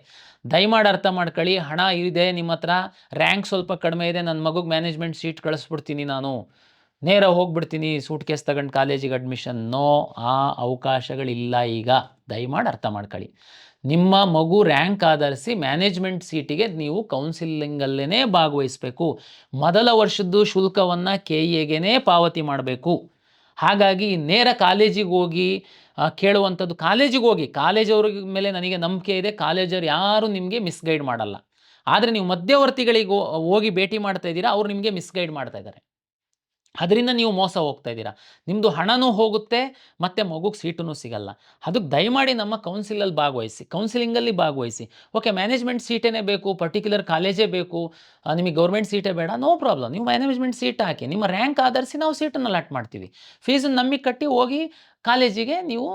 ದಯಮಾಡಿ ಅರ್ಥ ಮಾಡ್ಕೊಳ್ಳಿ. ಹಣ ಇದೆ ನಿಮ್ಮ ಹತ್ರ, ರ್ಯಾಂಕ್ ಸ್ವಲ್ಪ ಕಡಿಮೆ ಇದೆ, ನನ್ನ ಮಗುಗೆ ಮ್ಯಾನೇಜ್ಮೆಂಟ್ ಸೀಟ್ ಕಳಿಸ್ಬಿಡ್ತೀನಿ, ನಾನು ನೇರ ಹೋಗ್ಬಿಡ್ತೀನಿ ಸೂಟ್ ಕೇಸ್ ತಗೊಂಡು ಕಾಲೇಜಿಗೆ ಅಡ್ಮಿಷನ್. ನೋ, ಆ ಅವಕಾಶಗಳಿಲ್ಲ ಈಗ. ದಯಮಾಡಿ ಅರ್ಥ ಮಾಡ್ಕೊಳ್ಳಿ. ನಿಮ್ಮ ಮಗು ರ್ಯಾಂಕ್ ಆಧರಿಸಿ ಮ್ಯಾನೇಜ್ಮೆಂಟ್ ಸೀಟಿಗೆ ನೀವು ಕೌನ್ಸಿಲಿಂಗಲ್ಲೇ ಭಾಗವಹಿಸಬೇಕು. ಮೊದಲ ವರ್ಷದ್ದು ಶುಲ್ಕವನ್ನು KEಗೇ ಪಾವತಿ ಮಾಡಬೇಕು. ಹಾಗಾಗಿ ನೇರ ಕಾಲೇಜಿಗೆ ಹೋಗಿ ಕೇಳುವಂಥದ್ದು, ಕಾಲೇಜಿಗೆ ಹೋಗಿ, ಕಾಲೇಜವ್ರ ಮೇಲೆ ನನಗೆ ನಂಬಿಕೆ ಇದೆ, ಕಾಲೇಜವ್ರು ಯಾರು ನಿಮಗೆ ಮಿಸ್ಗೈಡ್ ಮಾಡಲ್ಲ. ಆದರೆ ನೀವು ಮಧ್ಯವರ್ತಿಗಳಿಗೆ ಹೋಗಿ ಭೇಟಿ ಮಾಡ್ತಾ ಇದ್ದೀರಾ, ಅವ್ರು ನಿಮಗೆ ಮಿಸ್ಗೈಡ್ ಮಾಡ್ತಾ ಇದ್ದಾರೆ. ಅದರಿಂದ ನೀವು ಮೋಸ ಹೋಗ್ತಾ ಇದ್ದೀರಾ. ನಿಮ್ಮದು ಹಣನೂ ಹೋಗುತ್ತೆ ಮತ್ತು ಮಗುಗೆ ಸೀಟೂ ಸಿಗಲ್ಲ. ಅದಕ್ಕೆ ದಯಮಾಡಿ ನಮ್ಮ ಕೌನ್ಸಿಲಿಂಗಲ್ಲಿ ಭಾಗವಹಿಸಿ. ಓಕೆ, ಮ್ಯಾನೇಜ್ಮೆಂಟ್ ಸೀಟೇ ಬೇಕು, ಪರ್ಟಿಕ್ಯುಲರ್ ಕಾಲೇಜೇ ಬೇಕು, ನಿಮಗೆ ಗೌರ್ಮೆಂಟ್ ಸೀಟೇ ಬೇಡ, ನೋ ಪ್ರಾಬ್ಲಮ್. ನೀವು ಮ್ಯಾನೇಜ್ಮೆಂಟ್ ಸೀಟ್ ಹಾಕಿ, ನಿಮ್ಮ ರ್ಯಾಂಕ್ ಆಧರಿಸಿ ನಾವು ಸೀಟನ್ನು ಅಲಾಟ್ ಮಾಡ್ತೀವಿ. ಫೀಸನ್ನು ನಮಗೆ ಕಟ್ಟಿ ಹೋಗಿ ಕಾಲೇಜಿಗೆ ನೀವು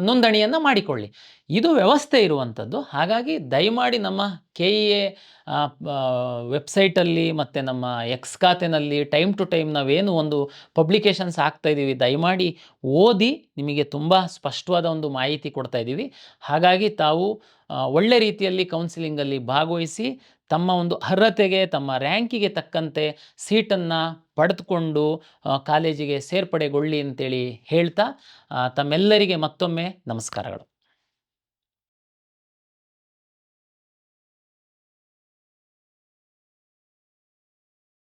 ನೋಂದಣಿಯನ್ನು ಮಾಡಿಕೊಳ್ಳಿ. ಇದು ವ್ಯವಸ್ಥೆ ಇರುವಂಥದ್ದು. ಹಾಗಾಗಿ ದಯಮಾಡಿ ನಮ್ಮ KE ವೆಬ್ಸೈಟಲ್ಲಿ ಮತ್ತು ನಮ್ಮ ಎಕ್ಸ್ ಖಾತೆನಲ್ಲಿ ಟೈಮ್ ಟು ಟೈಮ್ ನಾವೇನು ಒಂದು ಪಬ್ಲಿಕೇಶನ್ಸ್ ಹಾಕ್ತಾಯಿದ್ದೀವಿ, ದಯಮಾಡಿ ಓದಿ. ನಿಮಗೆ ತುಂಬ ಸ್ಪಷ್ಟವಾದ ಒಂದು ಮಾಹಿತಿ ಕೊಡ್ತಾಯಿದ್ದೀವಿ. ಹಾಗಾಗಿ ತಾವು ಒಳ್ಳೆ ರೀತಿಯಲ್ಲಿ ಕೌನ್ಸಿಲಿಂಗಲ್ಲಿ ಭಾಗವಹಿಸಿ ತಮ್ಮ ಒಂದು ಅರ್ಹತೆಗೆ, ತಮ್ಮ ರ್ಯಾಂಕಿಗೆ ತಕ್ಕಂತೆ ಸೀಟನ್ನು ಪಡೆದುಕೊಂಡು ಕಾಲೇಜಿಗೆ ಸೇರ್ಪಡೆಗೊಳ್ಳಿ ಅಂತೇಳಿ ಹೇಳ್ತಾ ತಮ್ಮೆಲ್ಲರಿಗೆ ಮತ್ತೊಮ್ಮೆ ನಮಸ್ಕಾರಗಳು.